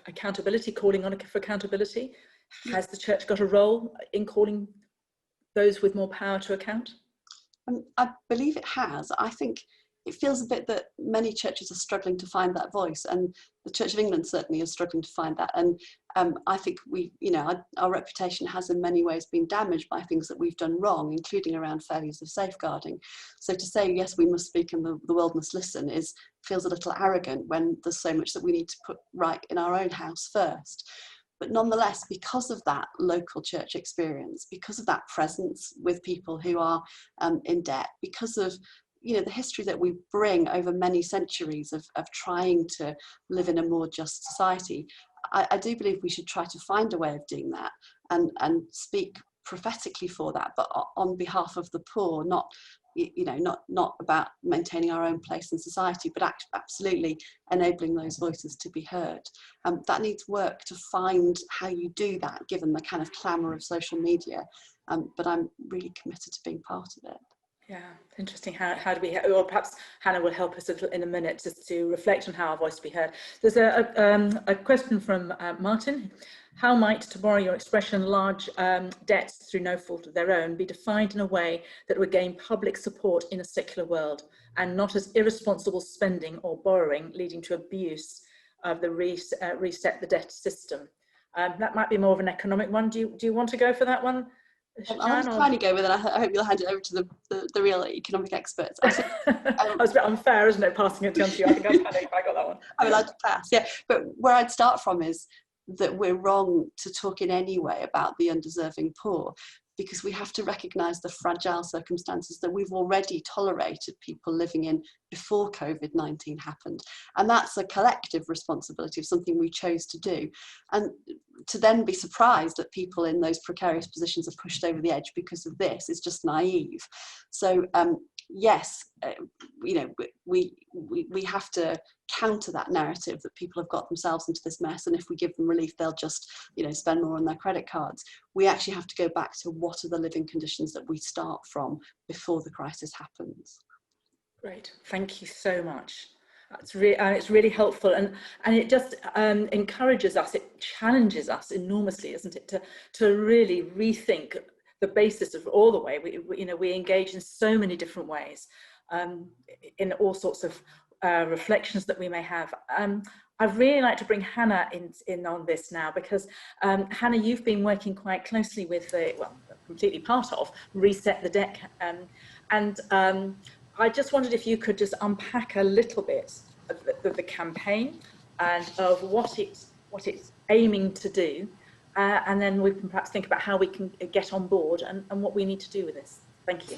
accountability, calling on for accountability. Has the church got a role in calling those with more power to account? I believe it has. I think it feels a bit that many churches are struggling to find that voice, and the Church of England certainly is struggling to find that. And I think our reputation has in many ways been damaged by things that we've done wrong, including around failures of safeguarding. So to say, yes, we must speak and the world must listen feels a little arrogant when there's so much that we need to put right in our own house first. But nonetheless, because of that local church experience, because of that presence with people who are in debt, because of the history that we bring over many centuries of trying to live in a more just society, I do believe we should try to find a way of doing that and speak prophetically for that, but on behalf of the poor, not about maintaining our own place in society, but absolutely enabling those voices to be heard. That needs work to find how you do that, given the kind of clamour of social media. But I'm really committed to being part of it. Yeah, interesting. How do we, or perhaps Hannah will help us in a minute just to reflect on how our voice to be heard. There's a question from Martin. How might, to borrow your expression, large debts through no fault of their own be defined in a way that would gain public support in a secular world and not as irresponsible spending or borrowing leading to abuse of the reset the debt system? That might be more of an economic one. Do you want to go for that one? I was trying to go with it. I hope you'll hand it over to the real economic experts. I think, that was a bit unfair, isn't it, passing it down to you? I think I got that one. I'm allowed to pass, yeah. But where I'd start from is that we're wrong to talk in any way about the undeserving poor, because we have to recognise the fragile circumstances that we've already tolerated people living in before COVID-19 happened. And that's a collective responsibility of something we chose to do. And to then be surprised that people in those precarious positions are pushed over the edge because of this is just naive. So yes, you know, we have to counter that narrative that people have got themselves into this mess, and if we give them relief they'll just, you know, spend more on their credit cards. We actually have to go back to what are the living conditions that we start from before the crisis happens. Great, thank you so much. It's really helpful, and it just encourages us, it challenges us enormously, isn't it, to really rethink the basis of all the way we engage in so many different ways, in all sorts of reflections that we may have. I'd really like to bring Hannah in on this now, because Hannah, you've been working quite closely with completely part of Reset the Debt, and I just wondered if you could just unpack a little bit of the campaign and of what it's aiming to do, and then we can perhaps think about how we can get on board and what we need to do with this. Thank you.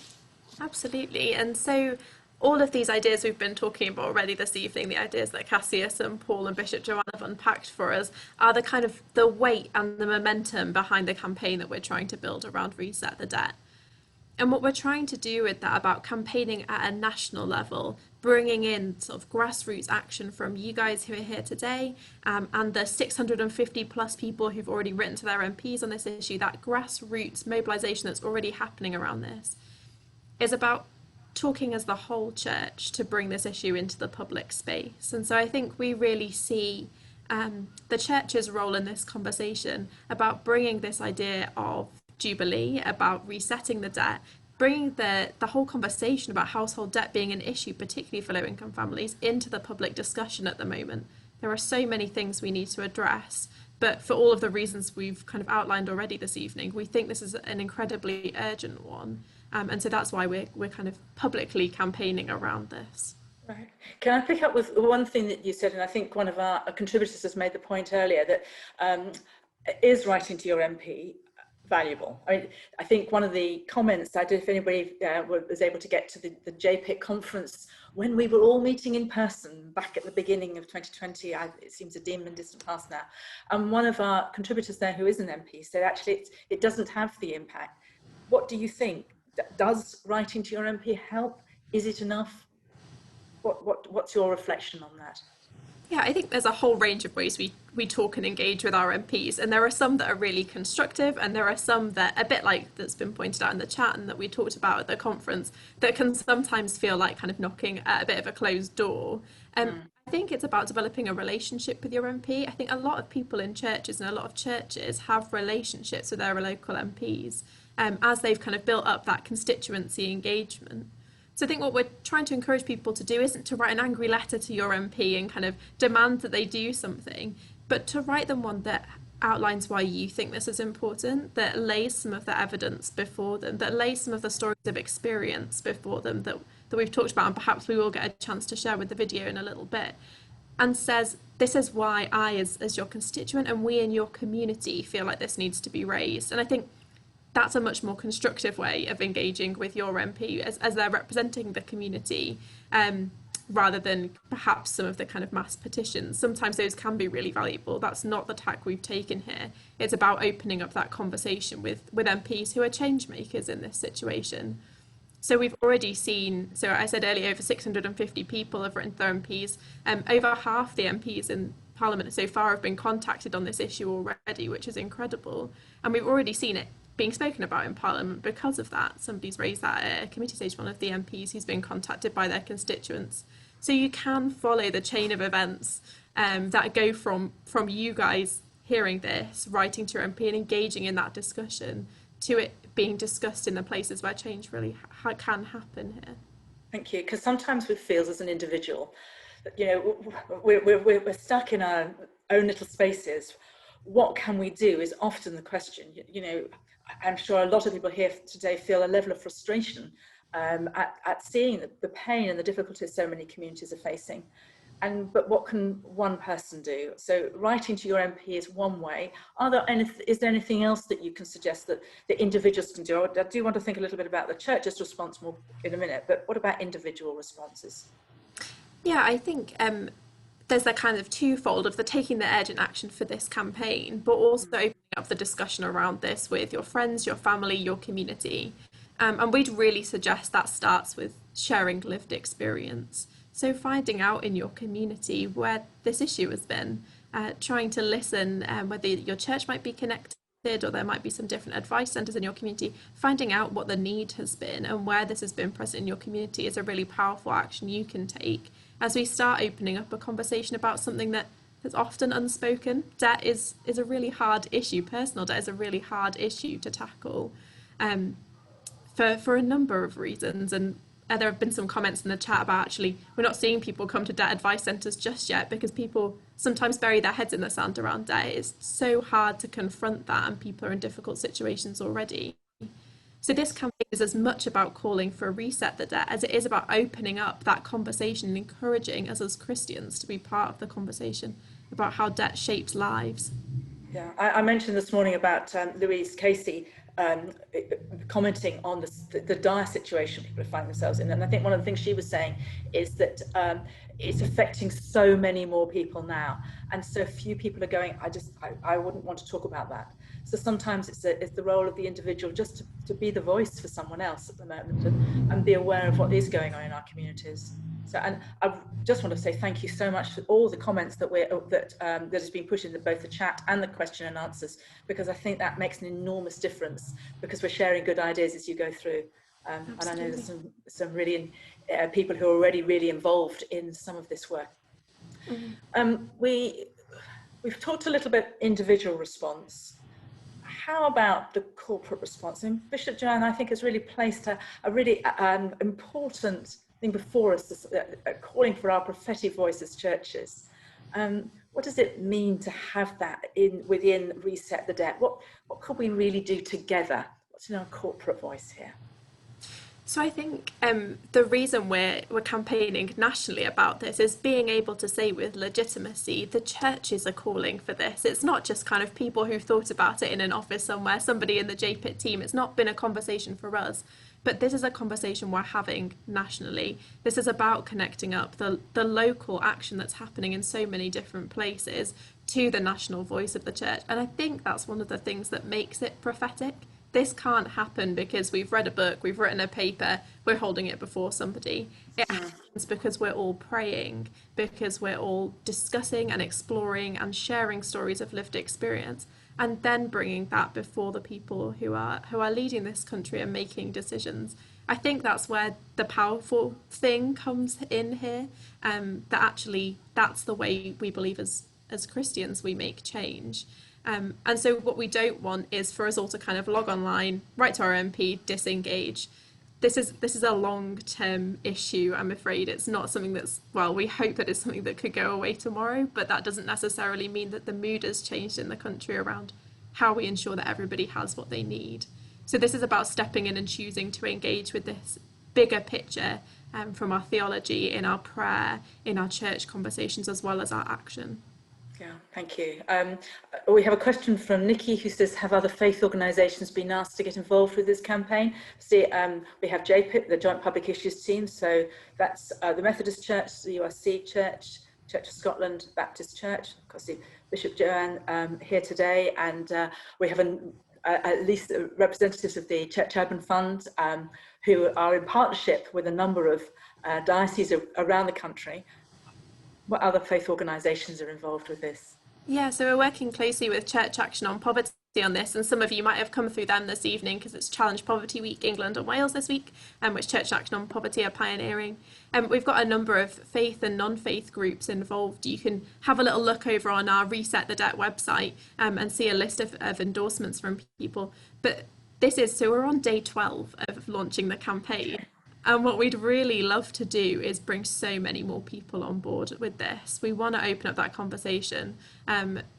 Absolutely. And so all of these ideas we've been talking about already this evening, the ideas that Cassius and Paul and Bishop Joanne have unpacked for us, are the kind of the weight and the momentum behind the campaign that we're trying to build around Reset the Debt. And what we're trying to do with that, about campaigning at a national level, bringing in sort of grassroots action from you guys who are here today, and the 650 plus people who've already written to their MPs on this issue, that grassroots mobilisation that's already happening around this, is about talking as the whole church to bring this issue into the public space. And so I think we really see the church's role in this conversation about bringing this idea of Jubilee, about resetting the debt, bringing the whole conversation about household debt being an issue, particularly for low-income families, into the public discussion at the moment. There are so many things we need to address, but for all of the reasons we've kind of outlined already this evening, we think this is an incredibly urgent one. And so that's why we're kind of publicly campaigning around this. Right. Can I pick up with one thing that you said, and I think one of our contributors has made the point earlier, that is writing to your MP valuable? I think one of the comments I did, if anybody was able to get to the JPIC conference when we were all meeting in person back at the beginning of 2020, it seems a dim and distant past now, and one of our contributors there, who is an MP, said actually it doesn't have the impact. What do you think? Does writing to your MP help? Is it enough? What's your reflection on that? Yeah, I think there's a whole range of ways we talk and engage with our MPs, and there are some that are really constructive, and there are some that, a bit like that's been pointed out in the chat and that we talked about at the conference, that can sometimes feel like kind of knocking at a bit of a closed door. I think it's about developing a relationship with your MP. I think a lot of people in churches and a lot of churches have relationships with their local MPs as they've kind of built up that constituency engagement. So I think what we're trying to encourage people to do isn't to write an angry letter to your MP and kind of demand that they do something, but to write them one that outlines why you think this is important, that lays some of the evidence before them, that lays some of the stories of experience before them that we've talked about, and perhaps we will get a chance to share with the video in a little bit, and says, this is why I, as your constituent, and we in your community feel like this needs to be raised. And I think that's a much more constructive way of engaging with your MP as they're representing the community, rather than perhaps some of the kind of mass petitions. Sometimes those can be really valuable. That's not the tack we've taken here. It's about opening up that conversation with MPs who are change makers in this situation. So we've already seen, so I said earlier, over 650 people have written to their MPs. Over half the MPs in Parliament so far have been contacted on this issue already, which is incredible. And we've already seen it being spoken about in Parliament because of that. Somebody's raised that at a committee stage, one of the MPs who's been contacted by their constituents. So you can follow the chain of events that go from you guys hearing this, writing to your MP and engaging in that discussion, to it being discussed in the places where change really can happen here. Thank you. Because sometimes we feel as an individual, you know, we're stuck in our own little spaces. What can we do is often the question. You know, I'm sure a lot of people here today feel a level of frustration at seeing the pain and the difficulties so many communities are facing. but what can one person do? So writing to your MP is one way. Is there anything else that you can suggest that the individuals can do? I do want to think a little bit about the church's response more in a minute, but what about individual responses? Yeah, I think there's that kind of twofold of the taking the urgent action for this campaign, but also opening up the discussion around this with your friends, your family, your community. And we'd really suggest that starts with sharing lived experience. So finding out in your community where this issue has been, trying to listen, whether your church might be connected or there might be some different advice centres in your community, finding out what the need has been and where this has been present in your community is a really powerful action you can take as we start opening up a conversation about something that's often unspoken. Debt is a really hard issue. Personal debt is a really hard issue to tackle for a number of reasons. And there have been some comments in the chat about actually we're not seeing people come to debt advice centres just yet because people sometimes bury their heads in the sand around debt. It's so hard to confront that, and people are in difficult situations already. So this campaign is as much about calling for a reset the debt as it is about opening up that conversation and encouraging us as Christians to be part of the conversation about how debt shapes lives. Yeah, I mentioned this morning about Louise Casey commenting on the dire situation people are finding themselves in, and I think one of the things she was saying is that it's affecting so many more people now, and so few people are going, I wouldn't want to talk about that. So sometimes it's the role of the individual just to be the voice for someone else at the moment and be aware of what is going on in our communities. So, and I just want to say thank you so much for all the comments that has been put in both the chat and the question and answers, because I think that makes an enormous difference because we're sharing good ideas as you go through. And I know there's some really people who are already really involved in some of this work. We've talked a little bit individual response. How about the corporate response? And Bishop Joanne, I think, has really placed a really important thing before us, calling for our prophetic voice as churches. What does it mean to have that within Reset the Debt? What could we really do together? What's in our corporate voice here? So I think the reason we're campaigning nationally about this is being able to say with legitimacy, the churches are calling for this. It's not just kind of people who've thought about it in an office somewhere, somebody in the JPIT team. It's not been a conversation for us, but this is a conversation we're having nationally. This is about connecting up the local action that's happening in so many different places to the national voice of the church. And I think that's one of the things that makes it prophetic. This can't happen because we've read a book, we've written a paper, we're holding it before somebody. It happens because we're all praying, because we're all discussing and exploring and sharing stories of lived experience, and then bringing that before the people who are leading this country and making decisions. I think that's where the powerful thing comes in here, that actually that's the way we believe as Christians we make change. And so what we don't want is for us all to kind of log online, write to our MP, disengage. This is a long-term issue, I'm afraid. It's not something we hope that it's something that could go away tomorrow, but that doesn't necessarily mean that the mood has changed in the country around how we ensure that everybody has what they need. So this is about stepping in and choosing to engage with this bigger picture from our theology, in our prayer, in our church conversations, as well as our action. Yeah, thank you. We have a question from Nikki who says, have other faith organisations been asked to get involved with this campaign? See, we have JPIT, the Joint Public Issues Team, so that's the Methodist Church, the URC Church, Church of Scotland, Baptist Church, of course, Bishop Joanne here today, and we have at least representatives of the Church Urban Fund who are in partnership with a number of dioceses around the country. What other faith organisations are involved with this? Yeah, so we're working closely with Church Action on Poverty on this, and some of you might have come through them this evening because it's Challenge Poverty Week England and Wales this week, which Church Action on Poverty are pioneering. We've got a number of faith and non-faith groups involved. You can have a little look over on our Reset the Debt website and see a list of endorsements from people. But so we're on day 12 of launching the campaign. And what we'd really love to do is bring so many more people on board with this. We want to open up that conversation.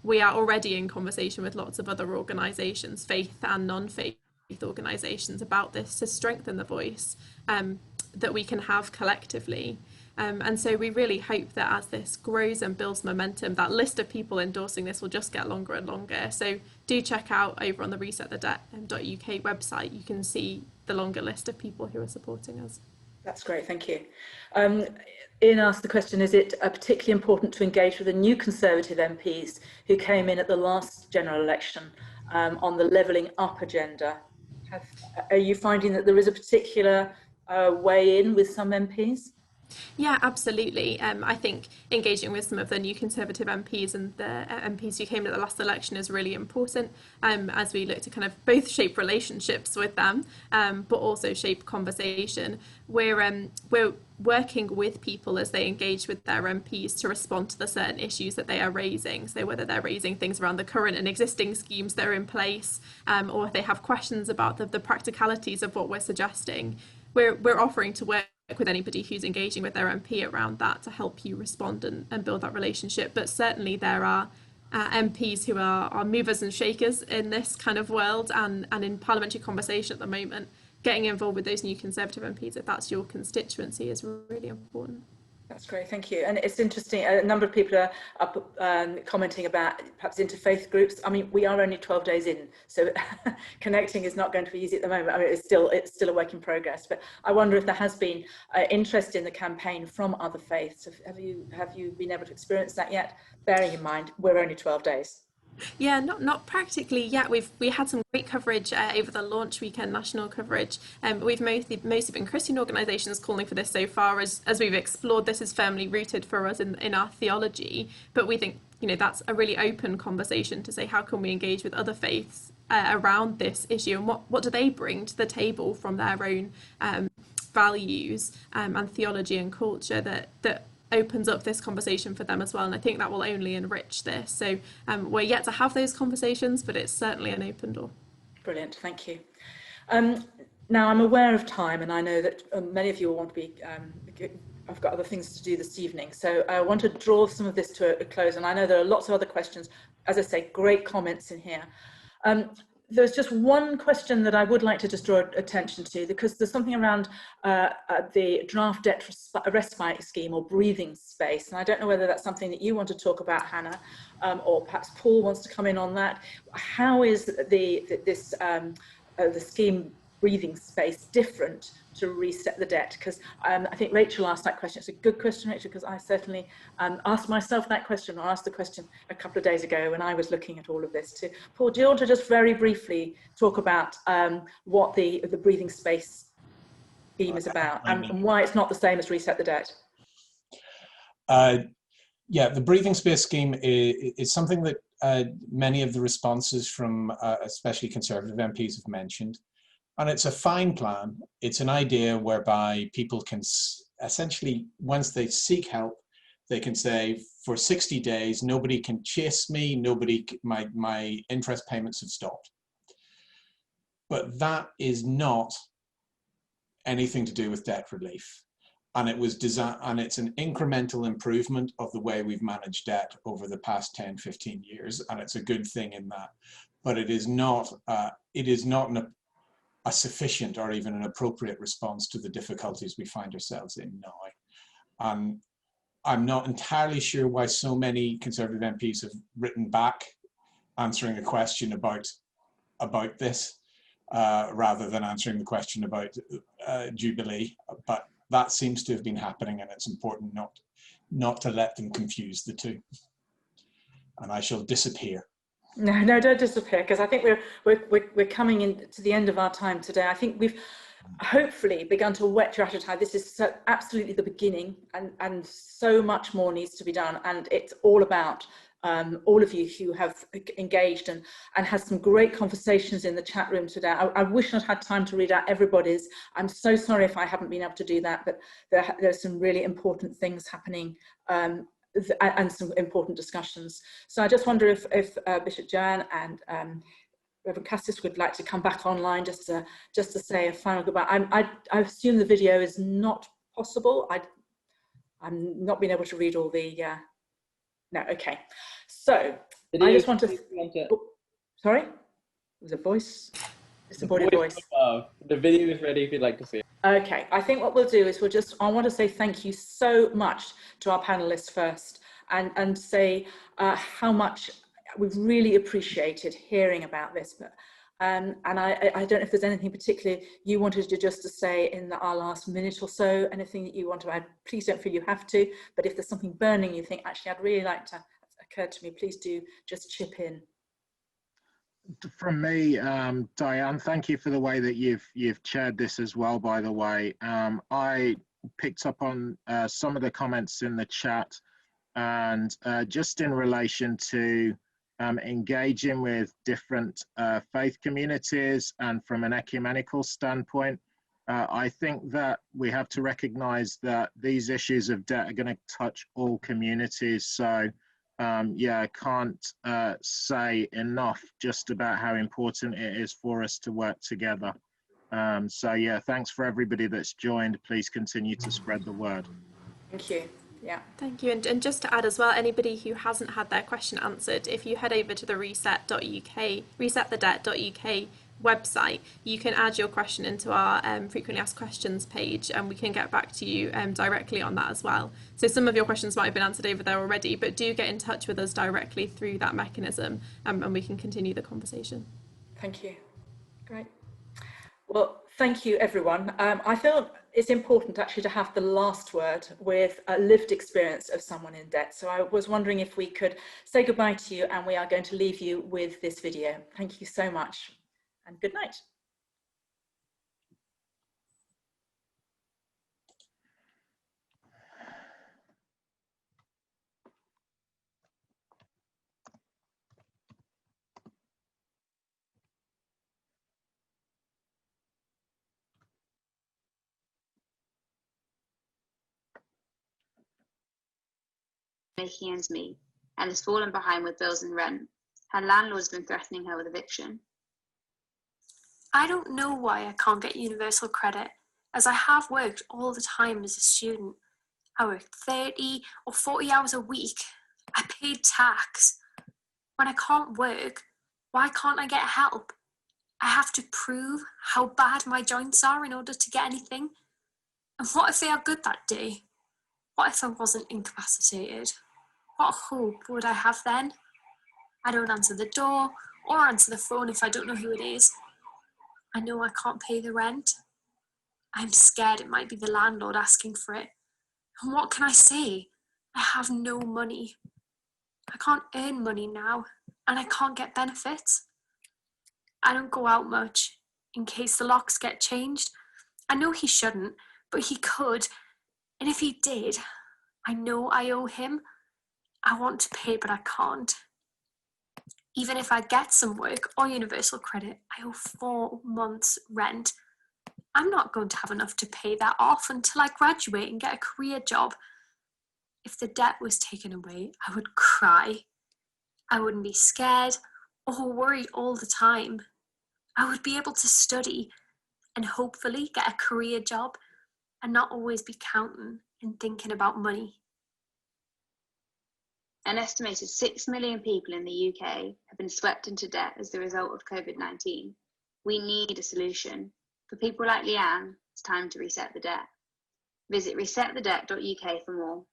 We are already in conversation with lots of other organisations, faith and non-faith organisations, about this to strengthen the voice that we can have collectively. And so we really hope that as this grows and builds momentum, that list of people endorsing this will just get longer and longer. So do check out over on the resetthedebt.uk website. You can see the longer list of people who are supporting us. That's great, thank you. Ian asked the question, is it particularly important to engage with the new Conservative MPs who came in at the last general election on the levelling up agenda? Are you finding that there is a particular way in with some MPs? Yeah, absolutely. I think engaging with some of the new Conservative MPs and the MPs who came to the last election is really important as we look to kind of both shape relationships with them, but also shape conversation. We're working with people as they engage with their MPs to respond to the certain issues that they are raising. So whether they're raising things around the current and existing schemes that are in place, or if they have questions about the practicalities of what we're suggesting, we're offering to work with anybody who's engaging with their MP around that to help you respond and build that relationship. But certainly there are MPs who are movers and shakers in this kind of world and in parliamentary conversation at the moment. Getting involved with those new Conservative MPs, if that's your constituency, is really important. That's great, thank you. And it's interesting, a number of people are commenting about perhaps interfaith groups. I mean, we are only 12 days in, so connecting is not going to be easy at the moment. I mean, it's still a work in progress, but I wonder if there has been interest in the campaign from other faiths. Have you been able to experience that yet? Bearing in mind, we're only 12 days. Yeah, not practically yet. We had some great coverage over the launch weekend, national coverage. We've mostly been Christian organisations calling for this so far as we've explored. This is firmly rooted for us in our theology, but we think that's a really open conversation to say how can we engage with other faiths around this issue and what do they bring to the table from their own values and theology and culture that opens up this conversation for them as well, and I think that will only enrich this. So we're yet to have those conversations, but it's certainly an open door. Brilliant, thank you. Now I'm aware of time, and I know that many of you will want to be, I've got other things to do this evening, so I want to draw some of this to a close, and I know there are lots of other questions. As I say, great comments in here. There's just one question that I would like to just draw attention to, because there's something around the draft debt respite scheme or breathing space. And I don't know whether that's something that you want to talk about, Hannah, or perhaps Paul wants to come in on that. How is the scheme breathing space different to reset the debt? Because I think Rachel asked that question. It's a good question, Rachel, because I certainly asked myself that question, or asked the question a couple of days ago when I was looking at all of this too. Paul, do you want to just very briefly talk about what the breathing space scheme is about and why it's not the same as reset the debt? Yeah, the breathing space scheme is something that many of the responses from especially Conservative MPs have mentioned. And it's a fine plan. It's an idea whereby people can essentially, once they seek help, they can say, for 60 days, nobody can chase me, my interest payments have stopped. But that is not anything to do with debt relief. And it was designed, and it's an incremental improvement of the way we've managed debt over the past 10, 15 years. And it's a good thing in that. But it is not a sufficient or even an appropriate response to the difficulties we find ourselves in now. I'm not entirely sure why so many Conservative MPs have written back answering a question about this rather than answering the question about Jubilee, but that seems to have been happening, and it's important not to let them confuse the two. And I shall disappear. No, don't disappear, because I think we're coming in to the end of our time today. I think we've hopefully begun to whet your appetite. This is absolutely the beginning, and so much more needs to be done. And it's all about all of you who have engaged and had some great conversations in the chat room today. I wish I'd had time to read out everybody's. I'm so sorry if I haven't been able to do that, but there's some really important things happening and some important discussions. So I just wonder if Bishop Joanne and Reverend Cassis would like to come back online just to say a final goodbye. I assume the video is not possible. I'm not being able to read all the. No, okay. So I just want to. Sorry, there's a voice. It's the body voice. The video is ready if you'd like to see it. Okay, I think what we'll do is I want to say thank you so much to our panelists first, and say how much we've really appreciated hearing about this. But and I don't know if there's anything particularly you wanted to say in our last minute or so, anything that you want to add, please don't feel you have to, but if there's something burning you think, actually, I'd really like to occur to me, please do just chip in. From me, Diane, thank you for the way that you've chaired this as well, by the way. I picked up on some of the comments in the chat, and just in relation to engaging with different faith communities and from an ecumenical standpoint, I think that we have to recognize that these issues of debt are going to touch all communities. So yeah, I can't say enough just about how important it is for us to work together. So yeah, thanks for everybody that's joined. Please continue to spread the word. Thank you. Yeah. Thank you. And just to add as well, anybody who hasn't had their question answered, if you head over to the resetthedebt.uk website, you can add your question into our frequently asked questions page, and we can get back to you directly on that as well. So some of your questions might have been answered over there already, but do get in touch with us directly through that mechanism, and we can continue the conversation. Thank you. Great. Well, thank you, everyone. I feel it's important actually to have the last word with a lived experience of someone in debt. So I was wondering if we could say goodbye to you, and we are going to leave you with this video. Thank you so much, and good night. Making ends meet, and has fallen behind with bills and rent. Her landlord's been threatening her with eviction. I don't know why I can't get universal credit, as I have worked all the time as a student. I worked 30 or 40 hours a week. I paid tax. When I can't work, why can't I get help? I have to prove how bad my joints are in order to get anything. And what if they are good that day? What if I wasn't incapacitated? What hope would I have then? I don't answer the door or answer the phone if I don't know who it is. I know I can't pay the rent. I'm scared it might be the landlord asking for it. And what can I say? I have no money. I can't earn money now, and I can't get benefits. I don't go out much, in case the locks get changed. I know he shouldn't, but he could. And if he did, I know I owe him. I want to pay, but I can't. Even if I get some work or universal credit, I owe 4 months' rent. I'm not going to have enough to pay that off until I graduate and get a career job. If the debt was taken away, I would cry. I wouldn't be scared or worried all the time. I would be able to study and hopefully get a career job and not always be counting and thinking about money. An estimated 6 million people in the UK have been swept into debt as the result of COVID-19. We need a solution. For people like Leanne, it's time to reset the debt. Visit resetthedebt.uk for more.